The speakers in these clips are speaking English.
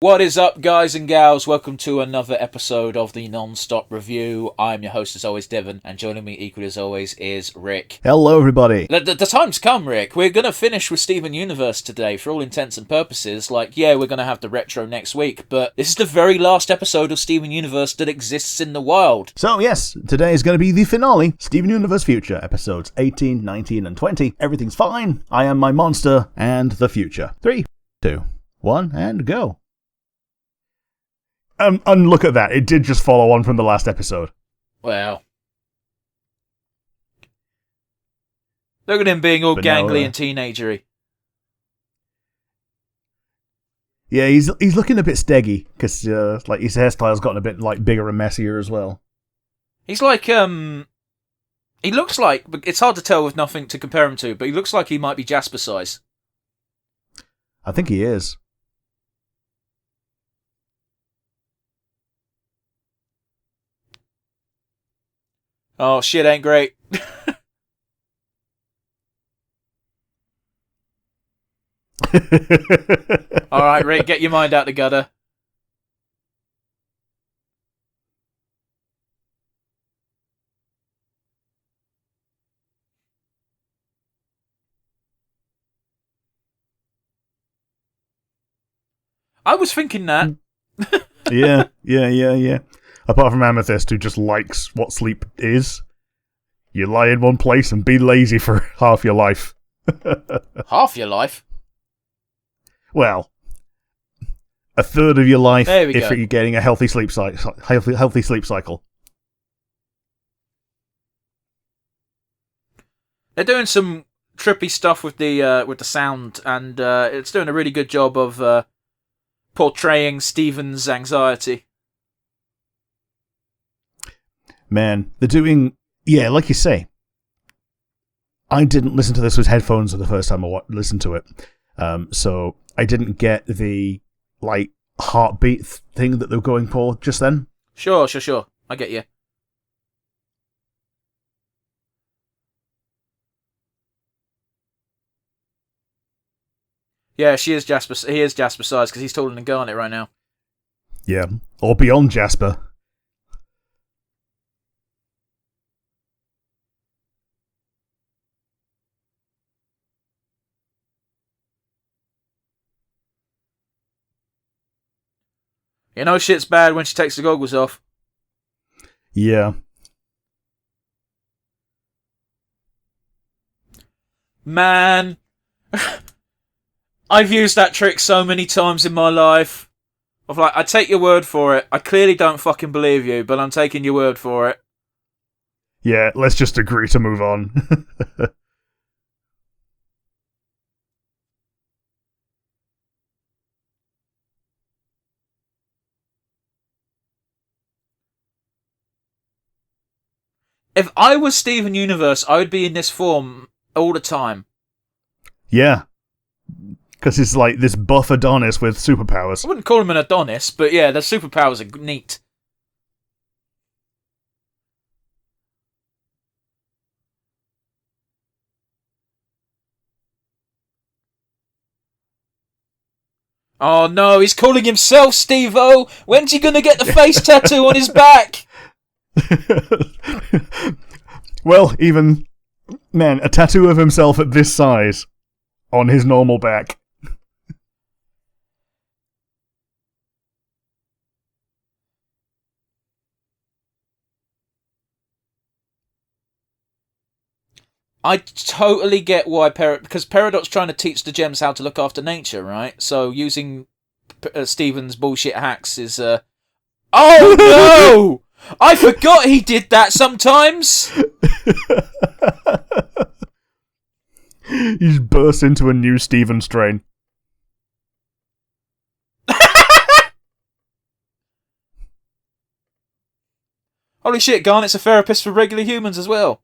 What is up, guys and gals? Welcome to another episode of the Nonstop Review. I'm your host, as always, Devon, and joining me equally as always is Rick. Hello, everybody. The time's come, Rick. We're going to finish with Steven Universe today, for all intents and purposes. We're going to have the retro next week, but this is the very last episode of Steven Universe that exists in the wild. So, yes, today is going to be the finale, Steven Universe Future, episodes 18, 19, and 20. Everything's fine. I am my monster, and the future. 3, 2, 1, and go. And look at that, it did just follow on from the last episode. Wow. Look at him being all gangly and teenagery. Yeah, he's looking a bit steggy, because his hairstyle's gotten a bit bigger and messier as well. He's like, he looks like, it's hard to tell with nothing to compare him to, but he looks like he might be Jasper size. I think he is. Oh, shit ain't great. Alright, Rick, get your mind out the gutter. I was thinking that. Yeah. Apart from Amethyst, who just likes what sleep is. You lie in one place and be lazy for half your life. Half your life? Well, a third of your life if go. you're getting a healthy sleep cycle. They're doing some trippy stuff with the sound, and it's doing a really good job of portraying Steven's anxiety. Man, they're doing... Yeah, like you say. I didn't listen to this with headphones the first time I listened to it. So I didn't get the, heartbeat thing that they were going for just then. Sure. I get you. Yeah, he is Jasper size, because he's taller than Garnet right now. Yeah, or beyond Jasper. You know shit's bad when she takes the goggles off. Yeah. Man, I've used that trick so many times in my life. I take your word for it. I clearly don't fucking believe you, but I'm taking your word for it. Yeah, let's just agree to move on. If I was Steven Universe, I would be in this form all the time. Yeah. Because it's like this buff Adonis with superpowers. I wouldn't call him an Adonis, but yeah, the superpowers are neat. Oh no, he's calling himself Steve-O! When's he gonna get the face tattoo on his back? Well, even... Man, a tattoo of himself at this size on his normal back. I totally get why because Peridot's trying to teach the gems how to look after nature, right? So using Steven's bullshit hacks is... Oh no! I forgot he did that sometimes! He's burst into a new Steven strain. Holy shit, Garnet's a therapist for regular humans as well.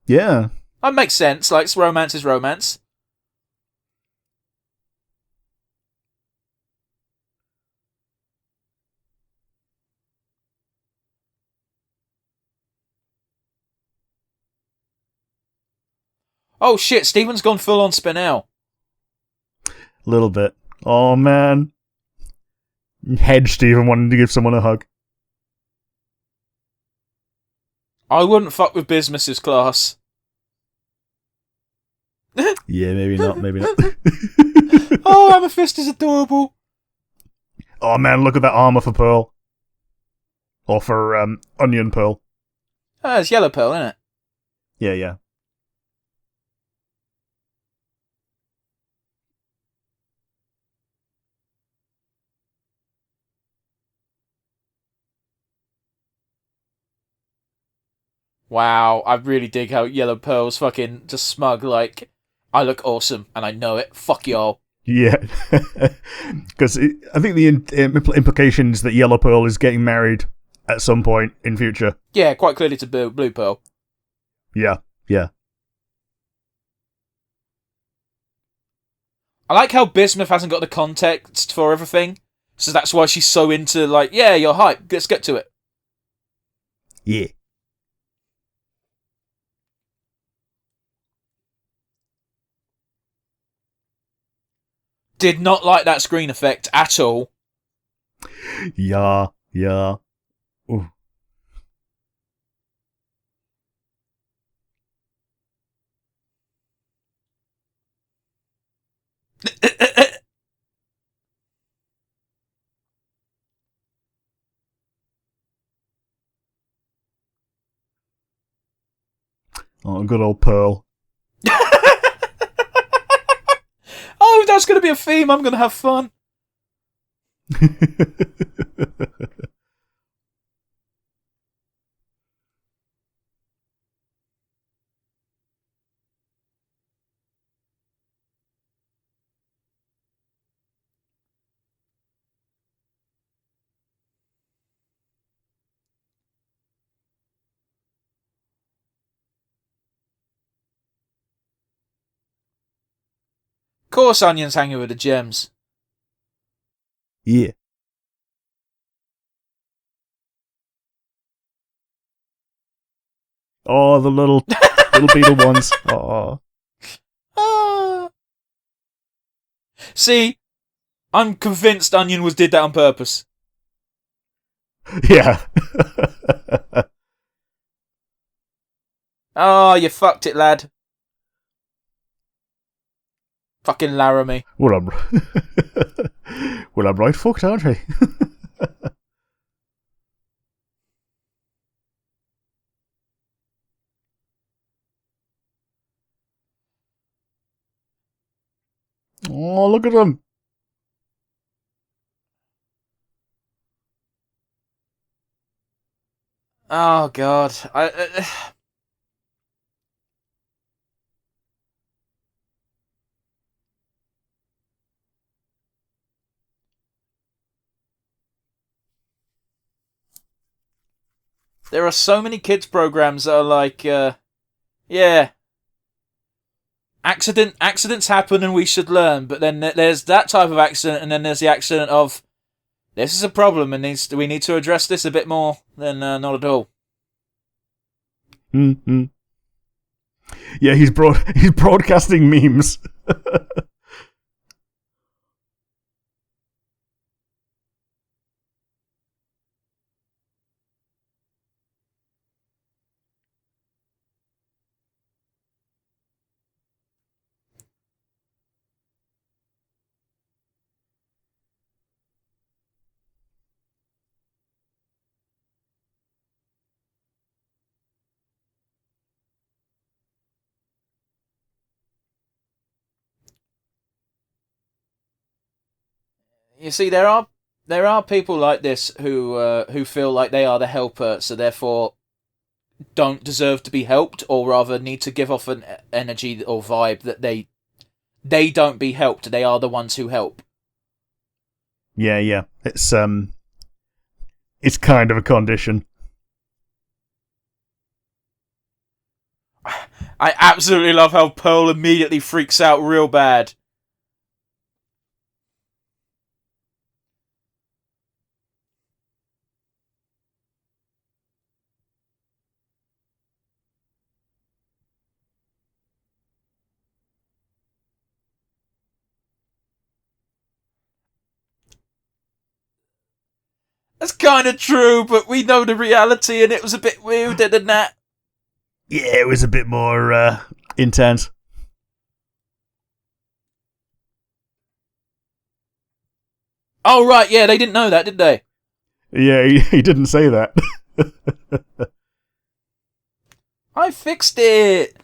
Yeah. That makes sense, romance is romance. Oh shit, Steven's gone full on Spinel. A little bit. Oh man. hedged even wanting to give someone a hug. I wouldn't fuck with Bismus's class. Yeah, maybe not. Maybe not. Oh, Amethyst is adorable. Oh man, look at that armor for Pearl. Or for Onion Pearl. Oh, it's Yellow Pearl, isn't it? Yeah, yeah. Wow, I really dig how Yellow Pearl's fucking just smug, like, I look awesome, and I know it. Fuck y'all. Yeah. Because I think the implications that Yellow Pearl is getting married at some point in future. Yeah, quite clearly to Blue Pearl. Yeah, yeah. I like how Bismuth hasn't got the context for everything, so that's why she's so into, like, yeah, you're hype, let's get to it. Yeah. Did not like that screen effect at all. Yeah, yeah. Ooh. Oh, good old Pearl. Oh, that's going to be a theme, I'm going to have fun. Of course, Onion's hanging with the gems. Yeah. Oh, the little beetle ones. Oh. Ah. See, I'm convinced Onion did that on purpose. Yeah. Oh, you fucked it, lad. Fucking Laramie. Well, I'm well, I'm right fucked, aren't I? Oh, look at them. Oh, God. There are so many kids programs that are like, yeah, accidents happen and we should learn, but then there's that type of accident, and then there's the accident of this is a problem and we need to address this a bit more. Then not at all. Mm-hmm. Yeah, he's broadcasting memes. You see, there are people like this who feel like they are the helper, so therefore don't deserve to be helped, or rather need to give off an energy or vibe that they don't be helped. They are the ones who help. Yeah, yeah. It's kind of a condition. I absolutely love how Pearl immediately freaks out real bad. That's kind of true, but we know the reality, and it was a bit weirder than that. Yeah, it was a bit more intense. Oh, right, yeah, they didn't know that, did they? Yeah, he didn't say that. I fixed it.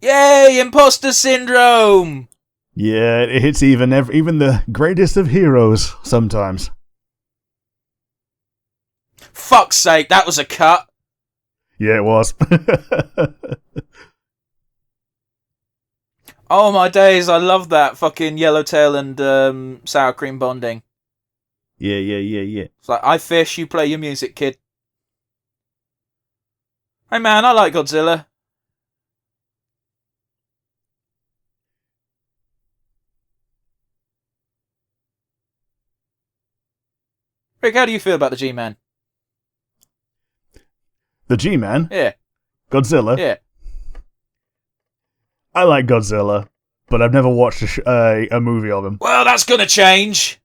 Yay, imposter syndrome! Yeah, it hits even the greatest of heroes sometimes. Fuck's sake, that was a cut. Yeah, it was. Oh my days, I love that fucking yellowtail and sour cream bonding. Yeah. It's like, I fish, you play your music, kid. Hey man, I like Godzilla. Rick, how do you feel about the G-Man? The G-Man? Yeah, Godzilla? yeah. I like Godzilla, but I've never watched a movie of him. Well, that's gonna change.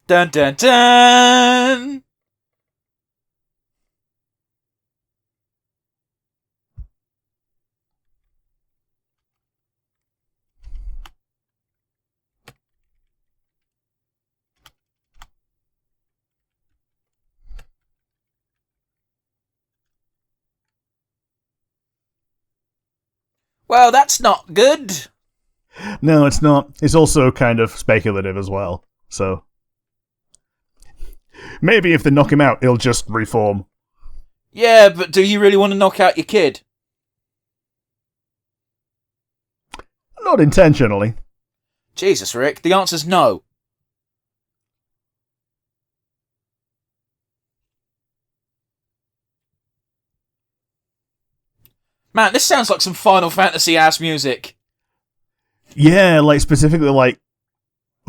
Dun dun dun! Well, that's not good. No, it's not. It's also kind of speculative as well. So maybe if they knock him out, he'll just reform. Yeah, but do you really want to knock out your kid? Not intentionally. Jesus, Rick, the answer's no. Man, this sounds like some Final Fantasy ass music. Yeah, like specifically like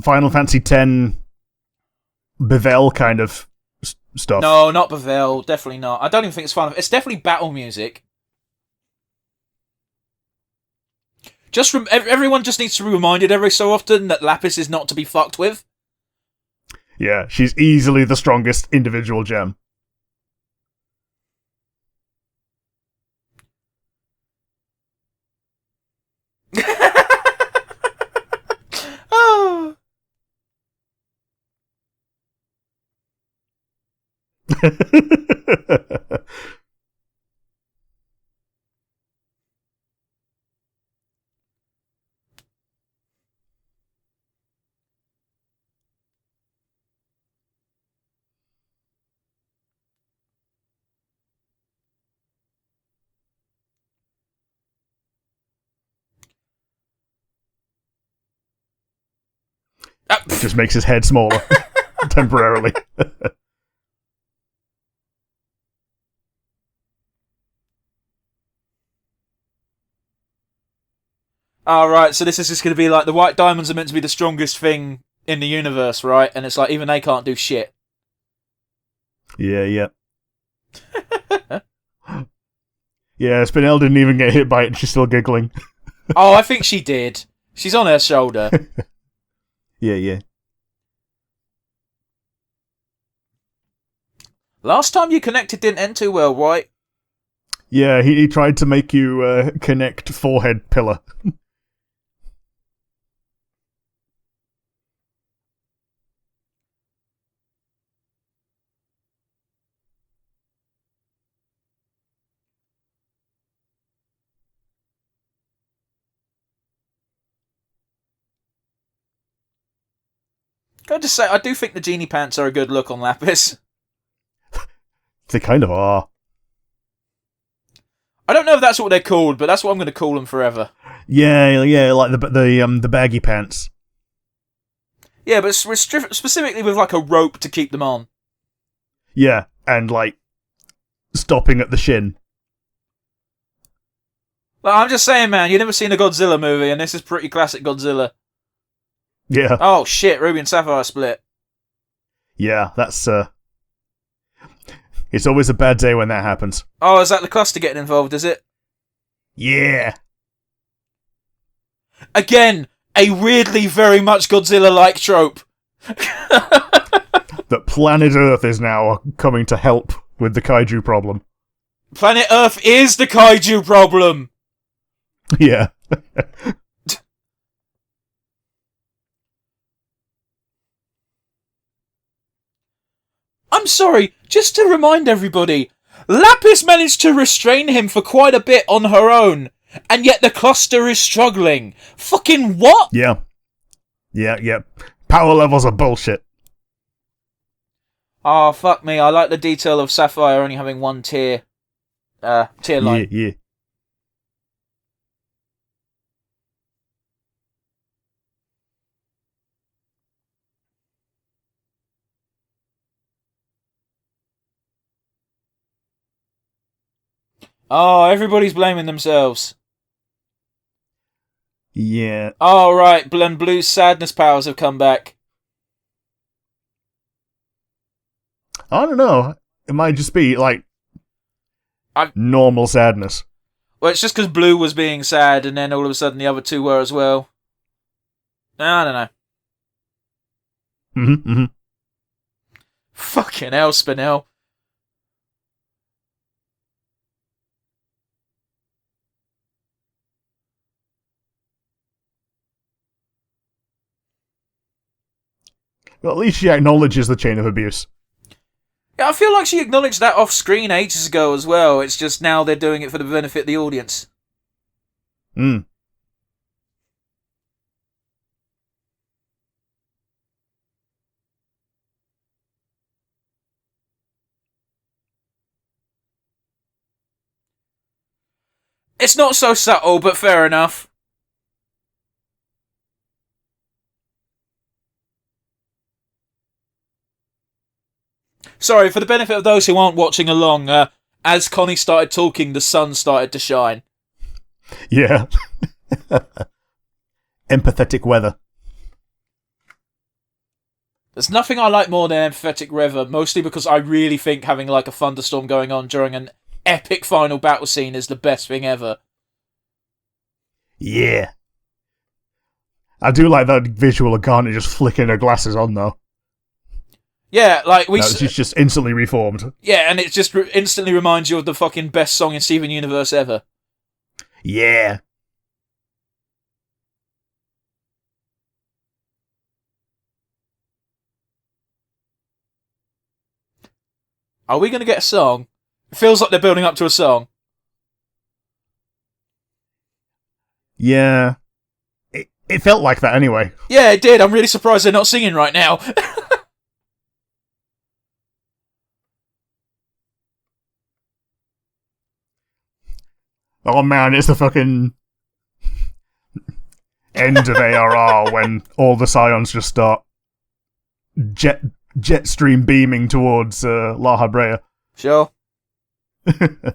Final Fantasy X Bevel kind of stuff. No, not Bavelle. Definitely not. I don't even think it's Final. It's definitely battle music. Everyone just needs to be reminded every so often that Lapis is not to be fucked with. Yeah, she's easily the strongest individual gem. Oh. It just makes his head smaller temporarily. Alright, so this is just going to be like the white diamonds are meant to be the strongest thing in the universe, right? And it's like even they can't do shit. Yeah. Yeah, Spinel didn't even get hit by it and she's still giggling. Oh, I think she did. She's on her shoulder. Yeah. Last time you connected didn't end too well, right? Yeah, he tried to make you connect forehead pillar. Can I just say, I do think the genie pants are a good look on Lapis. They kind of are. I don't know if that's what they're called, but that's what I'm going to call them forever. Yeah, like the baggy pants. Yeah, but specifically with like a rope to keep them on. Yeah, and like stopping at the shin. Well, I'm just saying, man, you've never seen a Godzilla movie, and this is pretty classic Godzilla. Yeah. Oh shit, Ruby and Sapphire split. Yeah, that's it's always a bad day when that happens. Oh, is that the cluster getting involved, is it? Yeah. Again, a weirdly very much Godzilla-like trope. That planet Earth is now coming to help with the kaiju problem. Planet Earth is the kaiju problem! Yeah. I'm sorry, just to remind everybody, Lapis managed to restrain him for quite a bit on her own, and yet the cluster is struggling. Fucking what? Yeah. Yeah. Power levels are bullshit. Oh, fuck me, I like the detail of Sapphire only having one tier line. Yeah. Oh, everybody's blaming themselves. Yeah. Oh, right, Blue's sadness powers have come back. I don't know. It might just be, like, normal sadness. Well, it's just because Blue was being sad, and then all of a sudden the other two were as well. I don't know. Mm-hmm. Fucking hell, Spinell. Well, at least she acknowledges the chain of abuse. Yeah, I feel like she acknowledged that off-screen ages ago as well. It's just now they're doing it for the benefit of the audience. Mm. It's not so subtle, but fair enough. Sorry, for the benefit of those who aren't watching along, as Connie started talking, the sun started to shine. Yeah. Empathetic weather. There's nothing I like more than empathetic weather, mostly because I really think having like a thunderstorm going on during an epic final battle scene is the best thing ever. Yeah. I do like that visual of Garnet just flicking her glasses on, though. Yeah, like she's just instantly reformed. Yeah, and it just instantly reminds you of the fucking best song in Steven Universe ever. Yeah. Are we going to get a song? It feels like they're building up to a song. Yeah. It felt like that anyway. Yeah, it did. I'm really surprised they're not singing right now. Oh man, it's the fucking end of ARR when all the Scions just start jet stream beaming towards La Habrea. Sure. I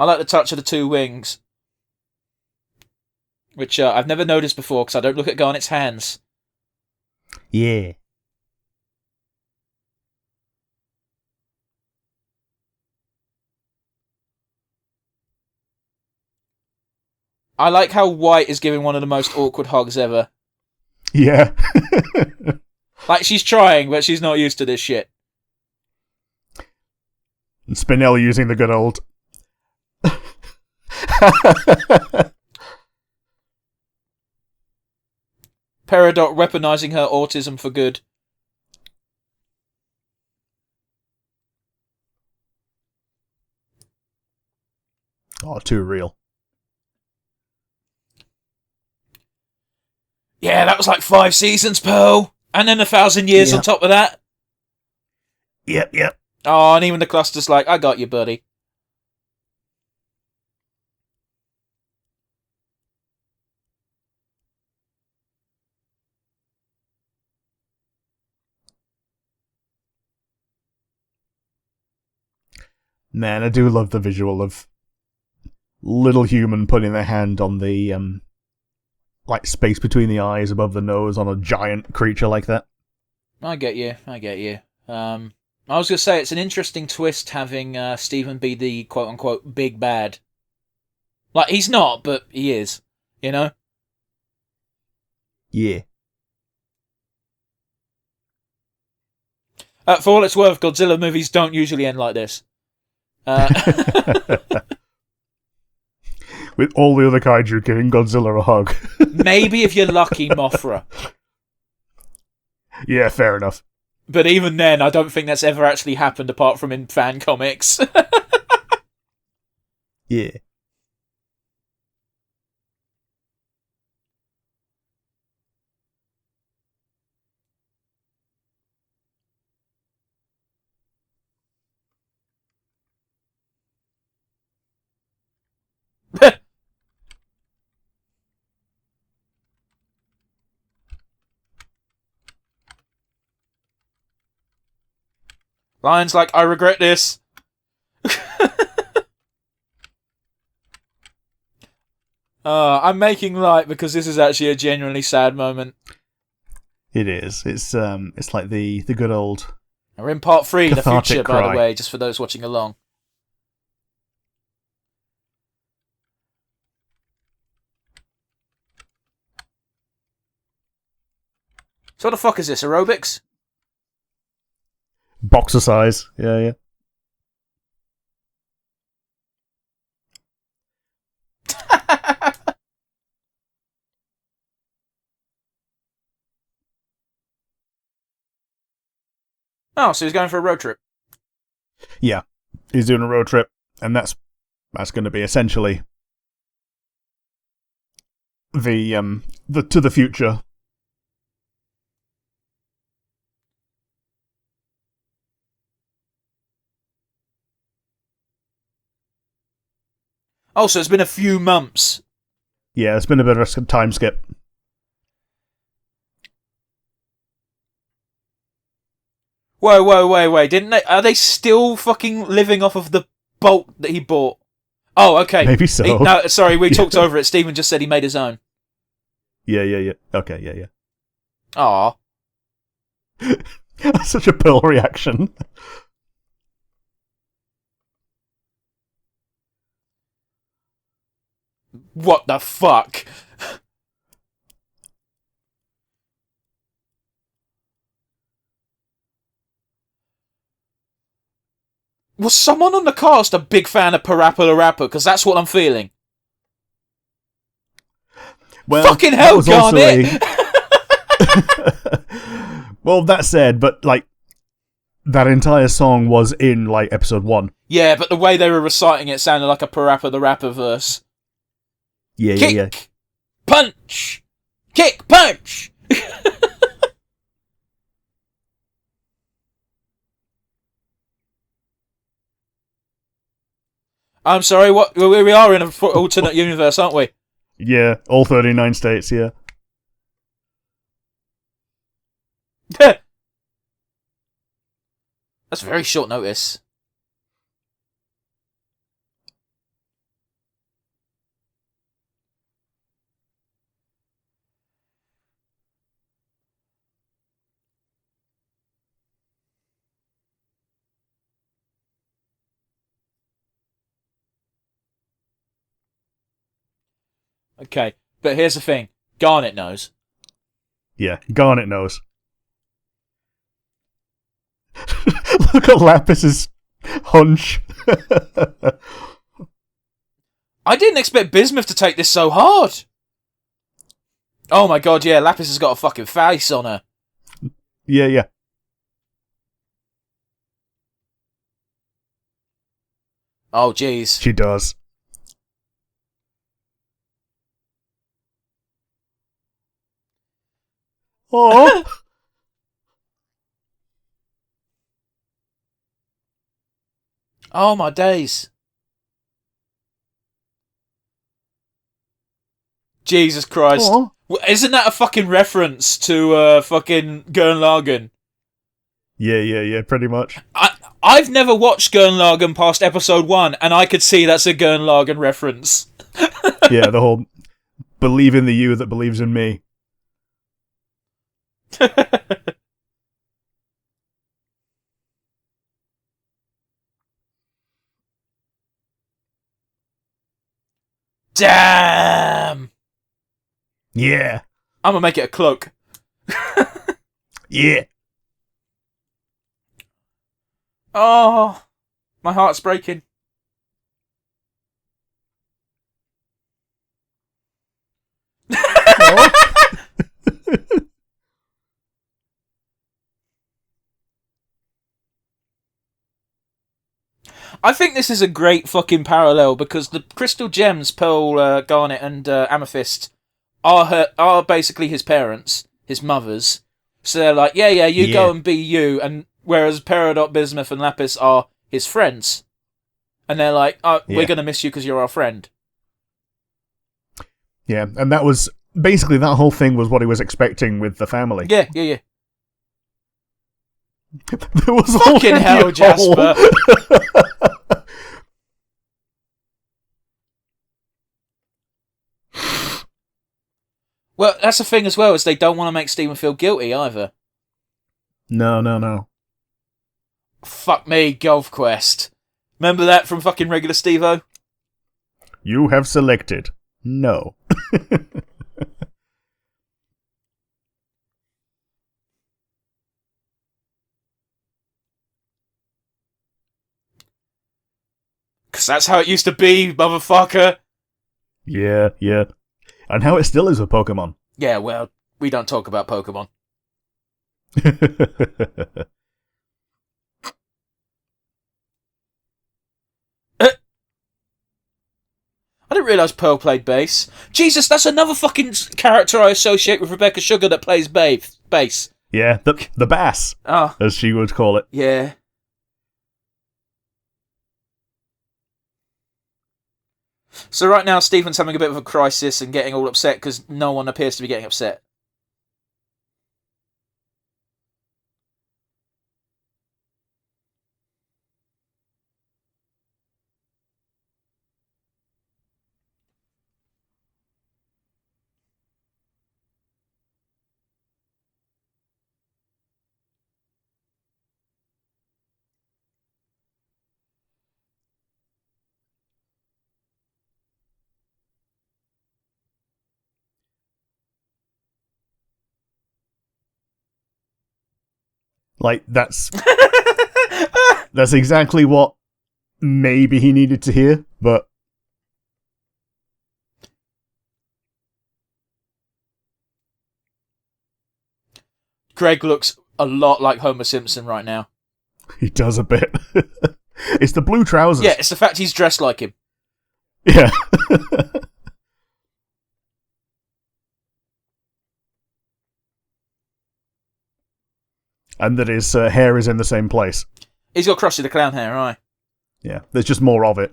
like the touch of the two wings. Which I've never noticed before because I don't look at Garnet's hands. Yeah. I like how White is giving one of the most awkward hugs ever. Yeah. Like, she's trying, but she's not used to this shit. And Spinelli using the good old... Peridot weaponizing her autism for good. Oh, too real. Yeah, that was like 5 seasons, Pearl. And then 1,000 years on top of that. Yep. Oh, and even the cluster's like, I got you, buddy. Man, I do love the visual of little human putting their hand on the like space between the eyes above the nose on a giant creature like that. I get you. I was going to say, it's an interesting twist having Stephen be the quote-unquote big bad. Like, he's not, but he is. You know? Yeah. For all it's worth, Godzilla movies don't usually end like this. With all the other kaiju giving Godzilla a hug. Maybe if you're lucky, Mothra. Yeah, fair enough. But even then, I don't think that's ever actually happened apart from in fan comics. Yeah. Lion's like, I regret this. I'm making light because this is actually a genuinely sad moment. It is. It's like the good old. We're in part 3, the cathartic future, cry. by the way, just for those watching along. So what the fuck is this, aerobics? Boxer size. Yeah. Oh, so he's going for a road trip. Yeah. He's doing a road trip, and that's going to be essentially the to the future. Oh, so it's been a few months. Yeah, it's been a bit of a time skip. Whoa. Didn't they? Are they still fucking living off of the bolt that he bought? Oh, okay. Maybe so. No, sorry, we Yeah. talked over it. Steven just said he made his own. Yeah. Okay, yeah. Aw. That's such a Pearl reaction. What the fuck? Was someone on the cast a big fan of Parappa the Rapper? Because that's what I'm feeling. Well, Fucking hell, that was Garnet! Well, that said, but like that entire song was in like episode 1. Yeah, but the way they were reciting it sounded like a Parappa the Rapper verse. Yeah. Kick! Punch! Kick! Punch! I'm sorry, what? We are in an alternate universe, aren't we? Yeah, all 39 states, yeah. That's very short notice. Okay, but here's the thing. Garnet knows. Yeah, Garnet knows. Look at Lapis's hunch. I didn't expect Bismuth to take this so hard. Oh my god, yeah, Lapis has got a fucking face on her. Yeah. Oh, jeez. She does. Oh. Oh my days. Jesus Christ. Oh. Isn't that a fucking reference to fucking Gurren Lagann? Yeah, pretty much. I've never watched Gurren Lagann past episode 1, and I could see that's a Gurren Lagann reference. Yeah, the whole believe in the you that believes in me. Damn! Yeah. I'm gonna make it a cloak. Yeah. Oh, my heart's breaking. I think this is a great fucking parallel because the crystal gems, Pearl, Garnet, and Amethyst, are basically his parents, his mothers. So they're like, yeah, you go and be you, and whereas Peridot, Bismuth, and Lapis are his friends, and they're like, we're gonna miss you because you're our friend. Yeah, and that was basically that whole thing was what he was expecting with the family. Yeah. There was fucking hell, Jasper. Well, that's the thing as well, is they don't want to make Stephen feel guilty either. No. Fuck me, Golf Quest. Remember that from fucking regular Steve-O? You have selected no. Because that's how it used to be, motherfucker. Yeah. And how it still is with Pokemon. Yeah, well, we don't talk about Pokemon. I didn't realise Pearl played bass. Jesus, that's another fucking character I associate with Rebecca Sugar that plays bass. Yeah, the bass, as she would call it. Yeah. So right now, Stephen's having a bit of a crisis and getting all upset because no one appears to be getting upset. Like, that's exactly what maybe he needed to hear, but... Greg looks a lot like Homer Simpson right now. He does a bit. It's the blue trousers. Yeah, it's the fact he's dressed like him. Yeah. And that his hair is in the same place. He's got Krusty the Clown hair, right? Yeah, there's just more of it.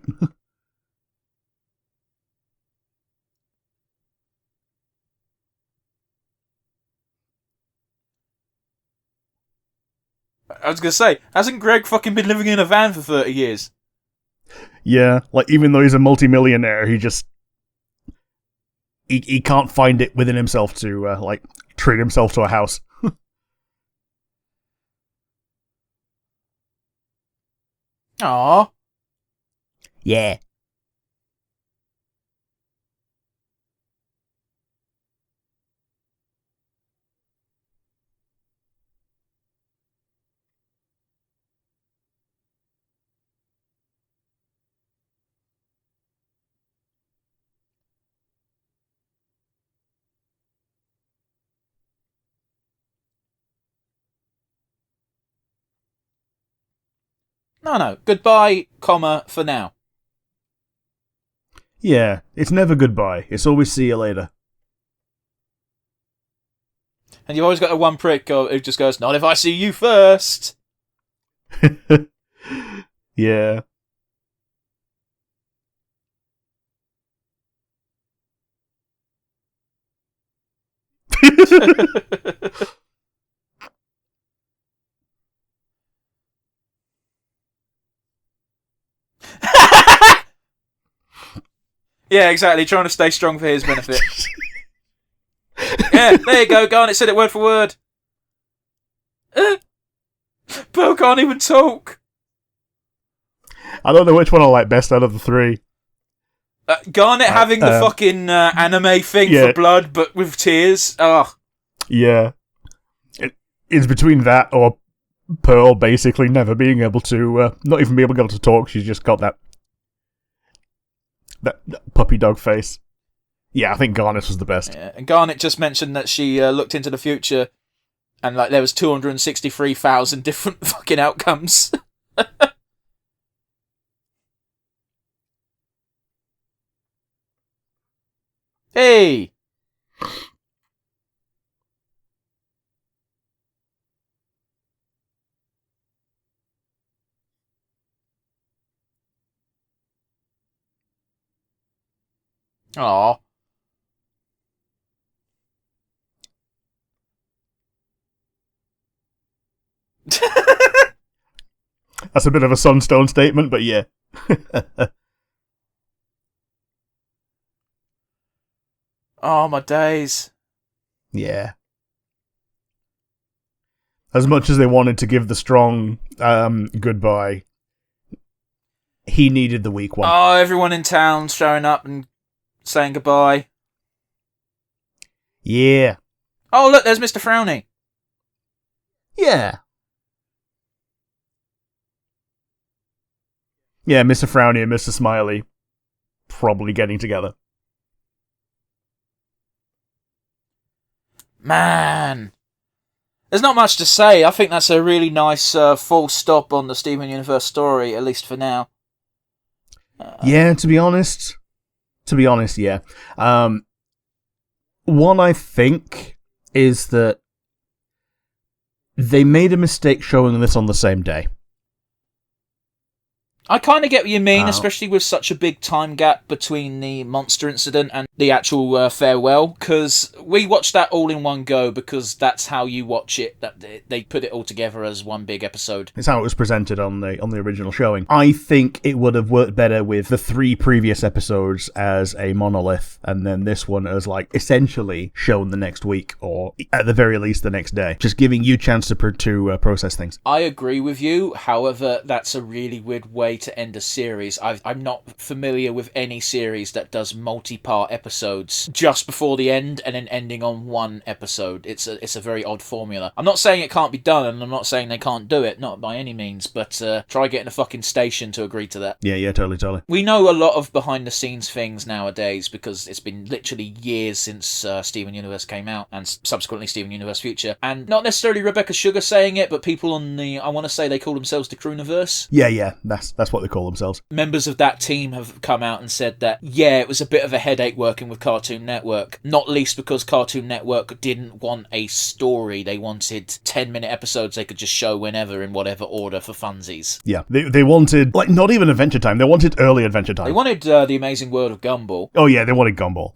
I was going to say, hasn't Greg fucking been living in a van for 30 years? Yeah, like, even though he's a multimillionaire, he just... He can't find it within himself to, treat himself to a house. Aww. Yeah. No. Goodbye, comma, for now. Yeah, it's never goodbye. It's always see you later. And you've always got the one prick who just goes, not if I see you first. Yeah. Yeah, exactly. Trying to stay strong for his benefit. Yeah, there you go, Garnet said it word for word. Pearl can't even talk. I don't know which one I like best out of the three. Garnet having the fucking anime thing for blood, but with tears. Oh. Yeah. It's between that or Pearl basically never being able to, not even being able to talk. She's just got that puppy dog face. Yeah, I think Garnet was the best. Yeah. And Garnet just mentioned that she looked into the future and like there was 263,000 different fucking outcomes. Hey! Aw. That's a bit of a Sunstone statement, but yeah. Oh, my days. Yeah. As much as they wanted to give the strong goodbye, he needed the weak one. Oh, everyone in town showing up and saying goodbye. Yeah. Oh, look, there's Mr. Frowny. Yeah. Yeah, Mr. Frowny and Mr. Smiley probably getting together. Man. There's not much to say. I think that's a really nice full stop on the Steven Universe story, at least for now. Yeah, to be honest, yeah. One I think is that they made a mistake showing this on the same day. I kind of get what you mean, especially with such a big time gap between the monster incident and the actual farewell, because we watched that all in one go because that's how you watch it. That they put it all together as one big episode. It's how it was presented on the original showing. I think it would have worked better with the 3 previous episodes as a monolith, and then this one as like essentially shown the next week, or at the very least the next day, just giving you a chance to process things. I agree with you. However, that's a really weird way to end a series. I'm not familiar with any series that does multi-part episodes just before the end and then ending on one episode. It's a very odd formula. I'm not saying it can't be done, and I'm not saying they can't do it, not by any means, but try getting a fucking station to agree to that. Yeah, totally. We know a lot of behind-the-scenes things nowadays because it's been literally years since Steven Universe came out, and subsequently Steven Universe Future, and not necessarily Rebecca Sugar saying it, but people on the, I want to say they call themselves the Crewniverse. Yeah, that's what they call themselves. Members of that team have come out and said that, yeah, it was a bit of a headache working with Cartoon Network, not least because Cartoon Network didn't want a story. They wanted 10-minute episodes they could just show whenever in whatever order for funsies. Yeah, they wanted, like, not even Adventure Time, they wanted early Adventure Time. They wanted The Amazing World of Gumball. Oh yeah, they wanted Gumball.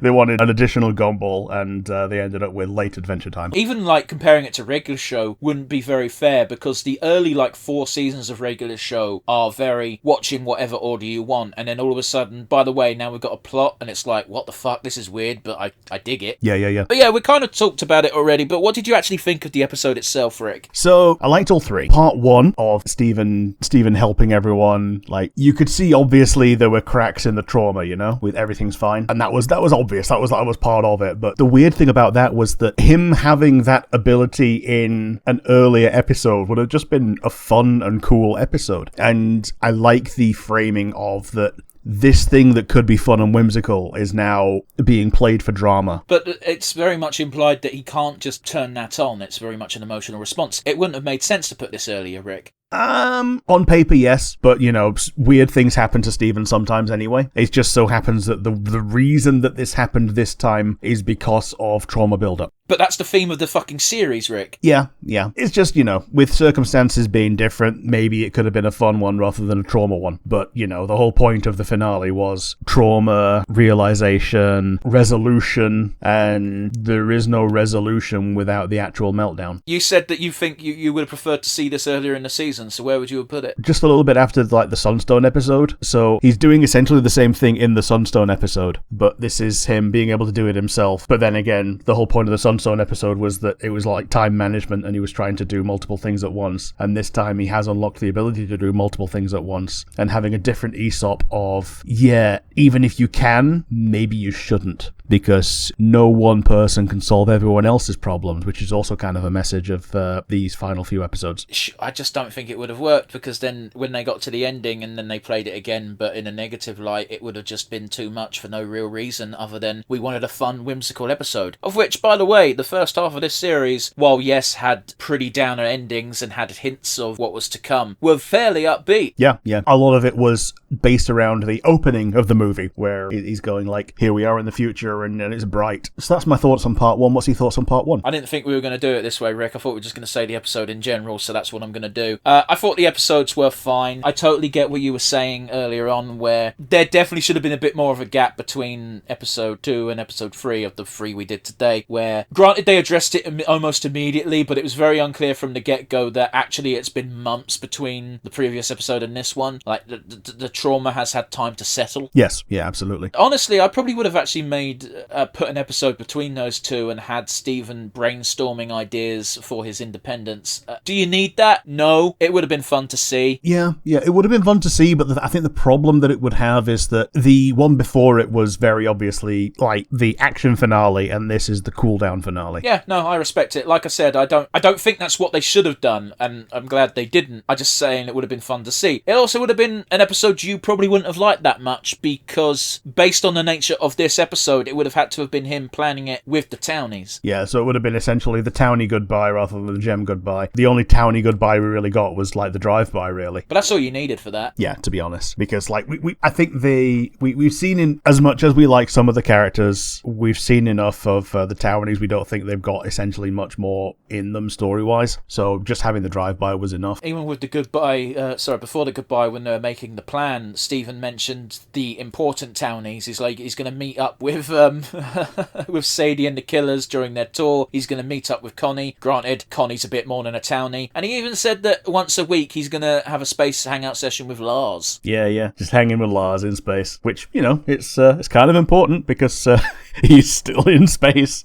They wanted an additional Gumball, and they ended up with late Adventure Time. Even, like, comparing it to regular show wouldn't be very fair, because the early, like, 4 seasons of regular show are very watching whatever order you want, and then all of a sudden, by the way, now we've got a plot, and it's like, what the fuck, this is weird, but I dig it. Yeah. But yeah, we kind of talked about it already, but what did you actually think of the episode itself, Rick? So, I liked all 3. Part 1 of Steven helping everyone, like, you could see, obviously, there were cracks in the trauma, you know, with everything's fine, and that was obvious, that was part of it, but the weird thing about that was that him having that ability in an earlier episode would have just been a fun and cool episode, and I like the framing of that this thing that could be fun and whimsical is now being played for drama. But it's very much implied that he can't just turn that on. It's very much an emotional response. It wouldn't have made sense to put this earlier, Rick. On paper, yes, but weird things happen to Stephen sometimes anyway. It just so happens that the reason that this happened this time is because of trauma buildup. But that's the theme of the fucking series, Rick. Yeah. It's just, with circumstances being different, maybe it could have been a fun one rather than a trauma one. But, the whole point of the finale was trauma, realization, resolution, and there is no resolution without the actual meltdown. You said that you think you would have preferred to see this earlier in the season, so where would you have put it? Just a little bit after, the Sunstone episode. So he's doing essentially the same thing in the Sunstone episode, but this is him being able to do it himself. But then again, the whole point of the Sunstone episode was that it was like time management and he was trying to do multiple things at once, and this time he has unlocked the ability to do multiple things at once, and having a different Aesop of even if you can, maybe you shouldn't, because no one person can solve everyone else's problems, which is also kind of a message of these final few episodes. I just don't think it would have worked, because then when they got to the ending and then they played it again but in a negative light, it would have just been too much for no real reason other than we wanted a fun, whimsical episode. Of which, by the way, the first half of this series, while yes, had pretty downer endings and had hints of what was to come, were fairly upbeat. Yeah. A lot of it was based around the opening of the movie, where he's going like, here we are in the future, and it's bright. So that's my thoughts on part one. What's your thoughts on part one? I didn't think we were going to do it this way, Rick. I thought we were just going to say the episode in general, so that's what I'm going to do. I thought the episodes were fine. I totally get what you were saying earlier on, where there definitely should have been a bit more of a gap between episode 2 and episode 3 of the 3 we did today, where, granted, they addressed it almost immediately, but it was very unclear from the get-go that actually it's been months between the previous episode and this one. Like, the trauma has had time to settle. Yes, yeah, absolutely. Honestly, I probably would have actually put an episode between those two and had Stephen brainstorming ideas for his independence. Do you need that? No. It would have been fun to see. Yeah, it would have been fun to see, but I think the problem that it would have is that the one before it was very obviously like the action finale, and this is the cool down finale. Yeah, no, I respect it. Like I said, I don't think that's what they should have done, and I'm glad they didn't. I'm just saying it would have been fun to see. It also would have been an episode you probably wouldn't have liked that much, because based on the nature of this episode, it would have had to have been him planning it with the townies. Yeah, so it would have been essentially the townie goodbye rather than the gem goodbye. The only townie goodbye we really got was like the drive-by, really. But that's all you needed for that. Yeah, to be honest, because like I think we've seen, in as much as we like some of the characters, we've seen enough of the townies. We don't think they've got essentially much more in them story-wise. So just having the drive-by was enough. Even with the goodbye, before the goodbye, when they were making the plan, Stephen mentioned the important townies. He's like, he's going to meet up with with Sadie and the Killers during their tour. He's going to meet up with Connie. Granted, Connie's a bit more than a townie. And he even said that once a week he's going to have a space hangout session with Lars. Yeah. Just hanging with Lars in space, which, it's kind of important because he's still in space.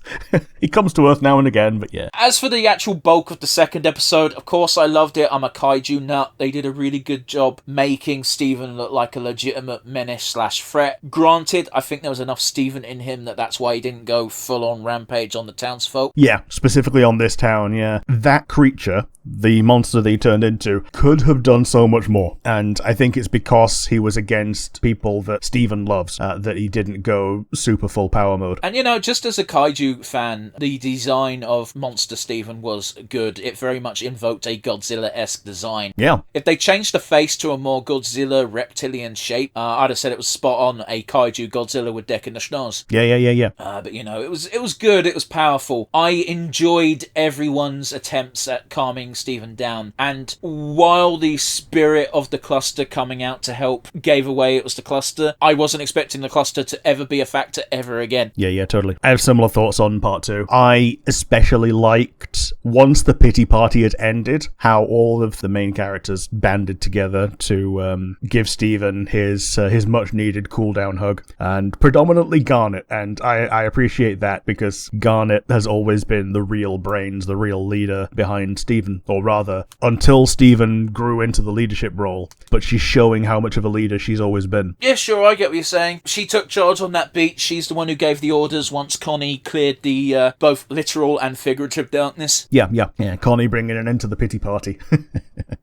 He comes to Earth now and again, but yeah. As for the actual bulk of the second episode, of course I loved it. I'm a kaiju nut. They did a really good job making Stephen look like a legitimate menace/threat. Granted, I think there was enough Stephen in him that's why he didn't go full-on rampage on the townsfolk. Yeah, specifically on this town, yeah. That creature, the monster that he turned into, could have done so much more. And I think it's because he was against people that Stephen loves, that he didn't go super full power mode. And just as a kaiju fan, the design of Monster Stephen was good. It very much invoked a Godzilla-esque design. Yeah. If they changed the face to a more Godzilla reptilian shape, I'd have said it was spot on, a kaiju Godzilla with deck in the schnoz. Yeah. But it was good, it was powerful. I enjoyed everyone's attempts at calming Stephen down, and while the spirit of the cluster coming out to help gave away it was the cluster, I wasn't expecting the cluster to ever be a factor ever again. Yeah, totally. I have similar thoughts on part 2. I especially liked, once the pity party had ended, how all of the main characters banded together to give Stephen his much needed cool down hug, and predominantly Garnet, and I appreciate that because Garnet has always been the real brains, the real leader behind Stephen, or rather, until Stephen grew into the leadership role, but she's showing how much of a leader she's always been. Yeah, sure, I get what you're saying. She took charge on that beach. She's the one who gave the orders once Connie cleared the both literal and figurative darkness. Yeah, Connie bringing an end to the pity party.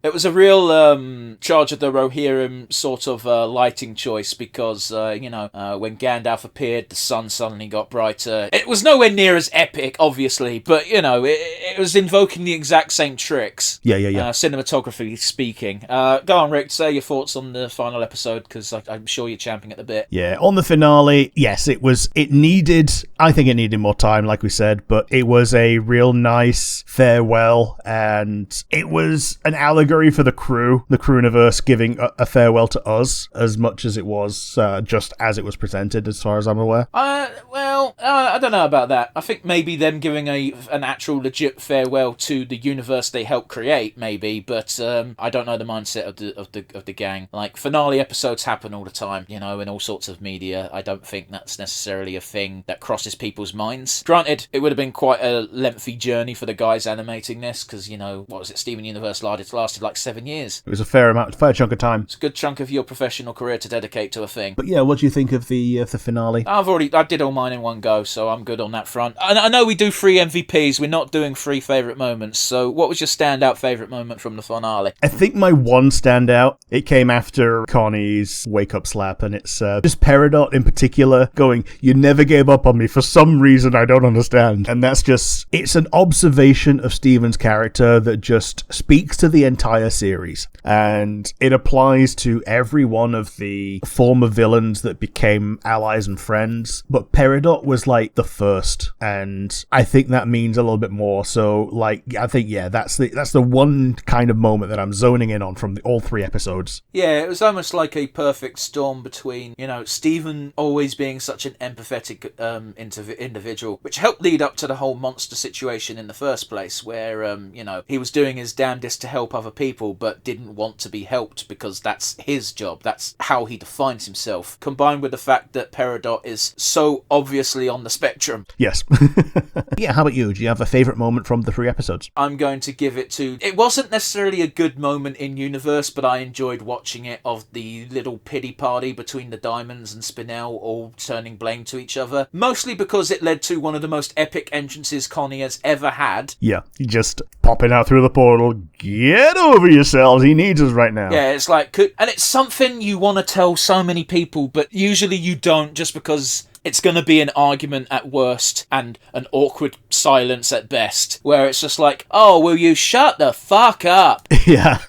It was a real Charge of the Rohirrim sort of lighting choice because, when Gandalf appeared, the sun suddenly got brighter. It was nowhere near as epic, obviously, but, it was invoking the exact same tricks. Yeah. Cinematography speaking. Go on, Rick, say your thoughts on the final episode, because I'm sure you're champing at the bit. Yeah, on the finale, yes, I think it needed more time, like we said, but it was a real nice farewell, and it was an allegory for the crewniverse giving a farewell to us, as much as it was just as it was presented, as far as I'm aware. I don't know about that. I think maybe them giving an actual legit farewell to the universe they helped create, maybe, but I don't know the mindset of the gang. Like, finale episodes happen all the time, in all sorts of media. I don't think that's necessarily a thing that crosses people's minds. Granted, it would have been quite a lengthy journey for the guys animating this, because, what was it, Steven Universe lasted like 7 years. It was a fair chunk of time. It's a good chunk of your professional career to dedicate to a thing. But yeah, what do you think of the finale? I did all mine in one go, so I'm good on that front. I know we do 3 MVPs, we're not doing 3 favourite moments, so what was your standout favourite moment from the finale? I think my one standout, it came after Connie's wake-up slap, and it's just Peridot in particular going, "You never gave up on me for some reason I don't understand." And that's just, it's an observation of Steven's character that just speaks to the entire series. And it applies to every one of the former villains that became allies and friends. But Peridot was like the first, and I think that means a little bit more. So, like, I think, yeah, that's the one kind of moment that I'm zoning in on from all 3 episodes. Yeah, it was almost like a perfect storm between, Steven always being such an empathetic individual, which helped lead up to the whole monster situation in the first place, where, he was doing his damnedest to help other people, but didn't want to be helped because that's his job. That's how he defines himself. Combined with the fact that Peridot is so obviously on the spectrum. Yes. Yeah, how about you? Do you have a favourite moment from the 3 episodes? I'm going to give it to... It wasn't necessarily a good moment in universe, but I enjoyed watching it, of the little pity party between the Diamonds and Spinel all turning blame to each other. Mostly because it led to one of the most epic entrances Connie has ever had. Yeah, just popping out through the portal. Get over yourselves, he needs us right now. Yeah, it's like... And it's something you want to tell so many people, but usually you don't, just because... It's going to be an argument at worst and an awkward silence at best, where it's just like, oh, will you shut the fuck up? Yeah.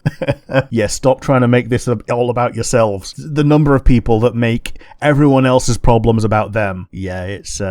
Yeah, stop trying to make this all about yourselves. The number of people that make everyone else's problems about them. Yeah, it's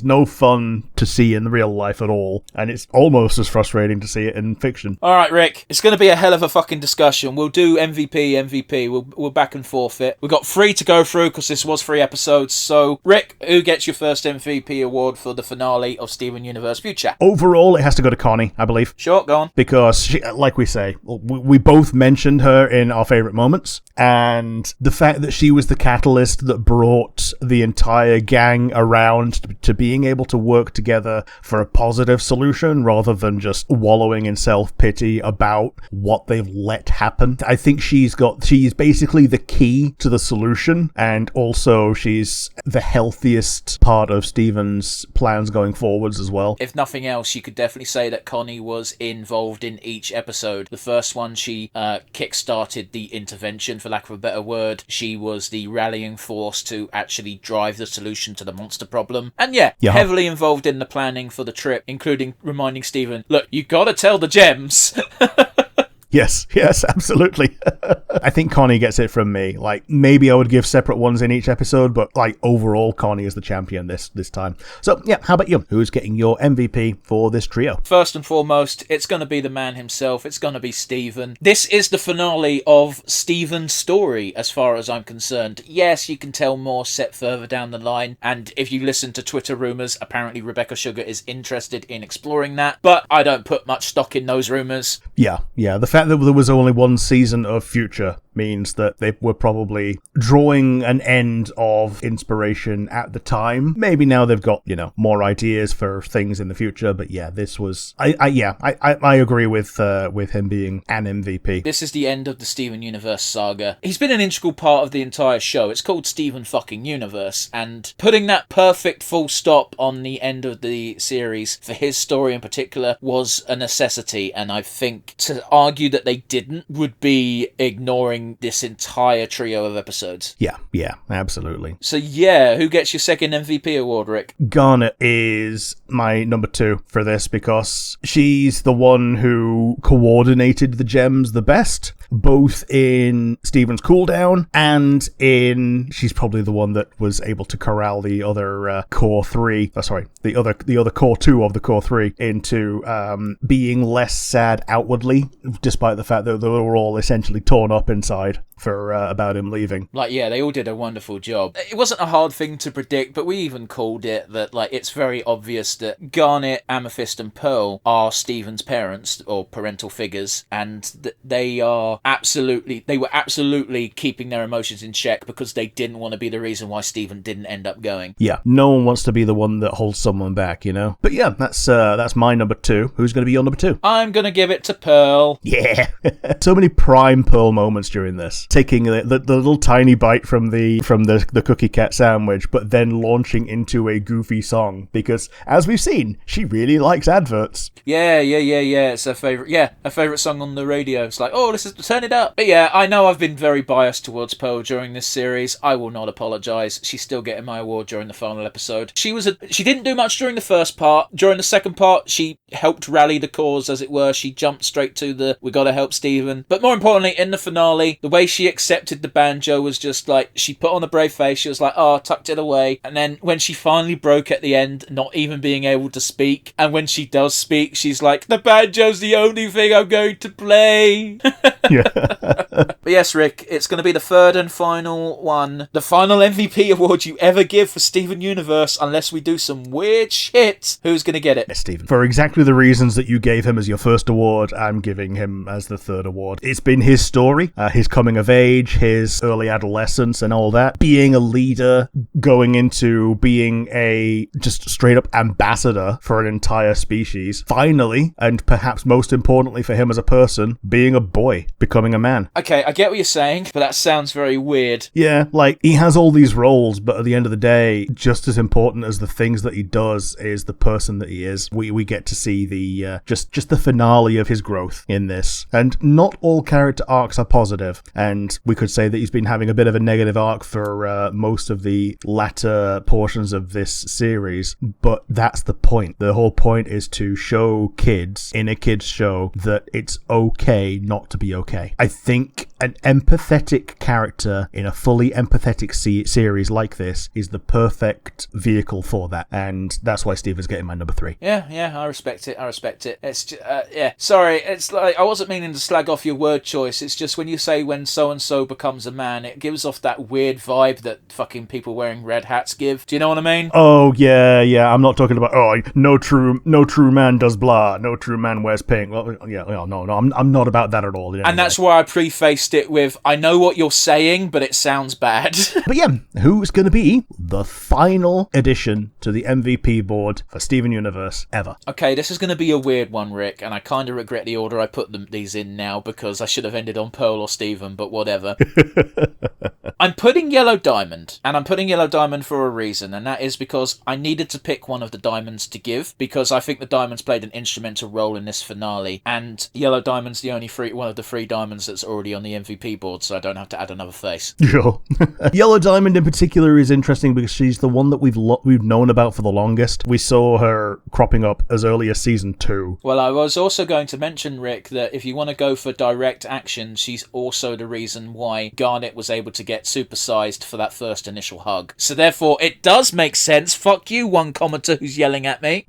no fun to see in real life at all, and it's almost as frustrating to see it in fiction. All right, Rick, it's going to be a hell of a fucking discussion. We'll do MVP. We'll back and forth it. We've got 3 to go through because this was 3 episodes, so Rick, who gets your first MVP award for the finale of Steven Universe Future? Overall, it has to go to Connie, I believe. Sure, go on. Because, she, like we say, we both mentioned her in our favourite moments, and the fact that she was the catalyst that brought the entire gang around to being able to work together for a positive solution rather than just wallowing in self-pity about what they've let happen. I think she's basically the key to the solution, and also she's the healthiest part of Steven's plans going forwards as well. If nothing else, you could definitely say that Connie was involved in each episode. The first one, she kick-started the intervention, for lack of a better word. She was the rallying force to actually drive the solution to the monster problem. And yeah, heavily involved in the planning for the trip, including reminding Steven, look, you gotta tell the gems. Yes, absolutely. I think Connie gets it from me. Like, maybe I would give separate ones in each episode, but like overall, Connie is the champion this time. So yeah, how about you? Who's getting your MVP for this trio? First and foremost, it's going to be the man himself. It's going to be Steven. This is the finale of Steven's story, as far as I'm concerned. Yes, you can tell more set further down the line, and if you listen to Twitter rumours, apparently Rebecca Sugar is interested in exploring that, but I don't put much stock in those rumours. Yeah. The fact that there was only 1 season of Future means that they were probably drawing an end of inspiration at the time. Maybe now they've got, more ideas for things in the future, but yeah, this was... I agree with him being an MVP. This is the end of the Steven Universe saga. He's been an integral part of the entire show. It's called Steven fucking Universe, and putting that perfect full stop on the end of the series for his story in particular was a necessity, and I think to argue that they didn't would be ignoring during this entire trio of episodes. Yeah, absolutely. So yeah, who gets your second MVP award, Rick? Garnet is my number 2 for this because she's the one who coordinated the gems the best, both in Steven's cooldown and she's probably the one that was able to corral the other core 3, the other core 2 of the core 3 into being less sad outwardly, despite the fact that they were all essentially torn up inside for about him leaving. Like, yeah, they all did a wonderful job. It wasn't a hard thing to predict, but we even called it that, like, it's very obvious that Garnet, Amethyst, and Pearl are Steven's parents, or parental figures, and they were absolutely keeping their emotions in check because they didn't want to be the reason why Steven didn't end up going. Yeah, no one wants to be the one that holds someone back, you know? But yeah, that's my number 2. Who's going to be your number 2? I'm going to give it to Pearl. Yeah. So many prime Pearl moments during this. Taking the little tiny bite from the cookie cat sandwich, but then launching into a goofy song because, as we've seen, she really likes adverts. Yeah. It's her favourite song on the radio. It's like, oh, turn it up. But yeah, I know I've been very biased towards Pearl during this series. I will not apologise. She's still getting my award during the final episode. She didn't do much during the first part. During the second part, she helped rally the cause, as it were. She jumped straight to we gotta help Steven. But more importantly, in the finale, the way she accepted the banjo was just like, she put on a brave face. She was like, oh, tucked it away. And then when she finally broke at the end, not even being able to speak, and when she does speak, she's like, the banjo's the only thing I'm going to play. Yeah. But yes, Rick, it's going to be the third and final one. The final MVP award you ever give for Steven Universe, unless we do some weird shit. Who's going to get it? Yes, Steven. For exactly the reasons that you gave him as your first award, I'm giving him as the third award. It's been his story, his coming of age, his early adolescence and all that. Being a leader, going into being a just straight up ambassador for an entire species. Finally, and perhaps most importantly for him as a person, being a boy, becoming a man. Okay, I get what you're saying, but that sounds very weird. Yeah, like, he has all these roles, but at the end of the day, just as important as the things that he does is the person that he is. We get to see the just the finale of his growth in this. And not all character arcs are positive, and we could say that he's been having a bit of a negative arc for most of the latter portions of this series, but that's the point. The whole point is to show kids in a kids show that it's okay not to be okay. I think an empathetic character in a fully empathetic series like this is the perfect vehicle for that, and that's why Steven's getting my number 3. Yeah, I respect it. It's just, yeah. Sorry, it's like, I wasn't meaning to slag off your word choice. It's just when you say when so-and-so becomes a man, it gives off that weird vibe that fucking people wearing red hats give. Do you know what I mean? Oh, yeah. I'm not talking about, no true man does blah, no true man wears pink. Well, yeah, no, I'm not about that at all. And that's why I prefaced it with, I know what you're saying, but it sounds bad. But yeah, who's going to be the final addition to the MVP board for Steven Universe ever? Okay, this is going to be a weird one, Rick, and I kind of regret the order I put these in now because I should have ended on Pearl or Steven, but whatever. I'm putting Yellow Diamond, and I'm putting Yellow Diamond for a reason, and that is because I needed to pick one of the diamonds to give, because I think the diamonds played an instrumental role in this finale, and Yellow Diamond's the only one of the 3 diamonds that's already on the MVP board, so I don't have to add another face. Sure. Yellow Diamond in particular is interesting because she's the one that we've known about for the longest. We saw her cropping up as early as season 2. Well, I was also going to mention, Rick, that if you want to go for direct action, she's also the reason why Garnet was able to get supersized for that first initial hug. So therefore, it does make sense. Fuck you, one commenter who's yelling at me.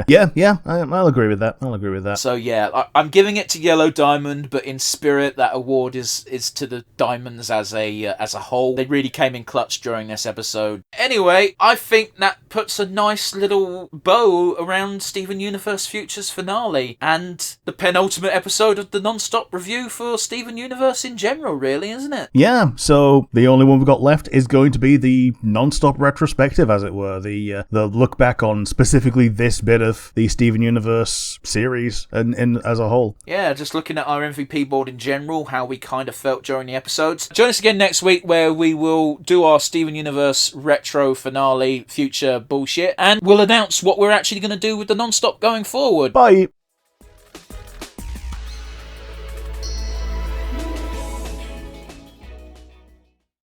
Yeah, I'll agree with that. So yeah, I'm giving it to Yellow Diamond, but in spirit, that award is to the diamonds as a whole. They really came in clutch during this episode. Anyway, I think that puts a nice little bow around Steven Universe Future's finale and the penultimate episode of the Nonstop review for Steven Universe in general, really, isn't it? Yeah, so the only one we've got left is going to be the Nonstop retrospective, as it were, the look back on specifically this bit of the Steven Universe series and as a whole. Yeah, just looking at our MVP board in general, how we kind of felt during the episodes. Join us again next week where we will do our Steven Universe retro finale future bullshit, and we'll announce what we're actually going to do with the Nonstop going forward. Bye!